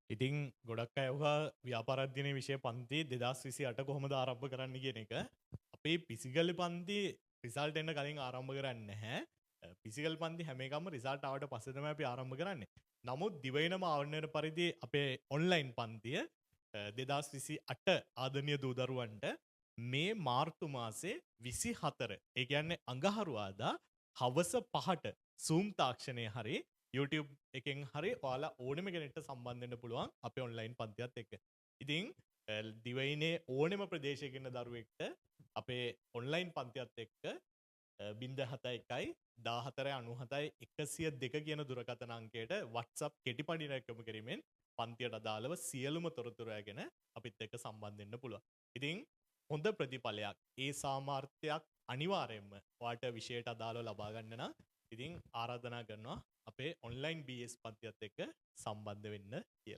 ඉතින් ගොඩක් අයවා ව්‍යාපාරධ්‍යනය විෂය පන්ති 2028 කොහොමද ආරම්භ කරන්න කියන එක. අපේ පිසිකල් පන්ති රිසල්ට් එන්න කලින් ආරම්භ කරන්නේ නැහැ. පිසිකල් පන්ති හැම එකම රිසල්ට් ආවට පස්සේ තමයි අපි ආරම්භ කරන්නේ. නමුත් දිවයිනම ආවරණය පරිදි අපේ ඔන්ලයින් පන්තිය 2028 ආදරණීය දූ දරුවන්ට මේ මාර්තු මාසේ 24 ඒ කියන්නේ අඟහරුවාදා හවස 5ට Zoom තාක්ෂණයේ හරි YouTube එකෙන් හරි ඔයාලා ඕනෙම කෙනෙක්ට සම්බන්ධ වෙන්න පුළුවන් අපේ ඔන්ලයින් පන්තියත් එක්ක. ඉතින් දිවයිනේ ඕනෙම ප්‍රදේශයක ඉන්න දරුවෙක්ට අපේ ඔන්ලයින් පන්තියත් එක්ක 071 1497 102 කියන දුරකථන අංකයට WhatsApp කෙටි පණිවිඩයක් කිරීමෙන් පන්තියට අදාළව සියලුම තොරතුරු අරගෙන අපිත් එක්ක සම්බන්ධ වෙන්න පුළුවන්. ඉතින් හොඳ ප්‍රතිඵලයක් ඒ සාමාර්ථයක් අනිවාර්යයෙන්ම ඔයාලට විෂයට අදාළව ලබා ගන්න නම් ඉතින් ආරාධනා කරනවා අපේ ඔන්ලයින් BS පන්තියත් එක්ක සම්බන්ධ වෙන්න කියලා.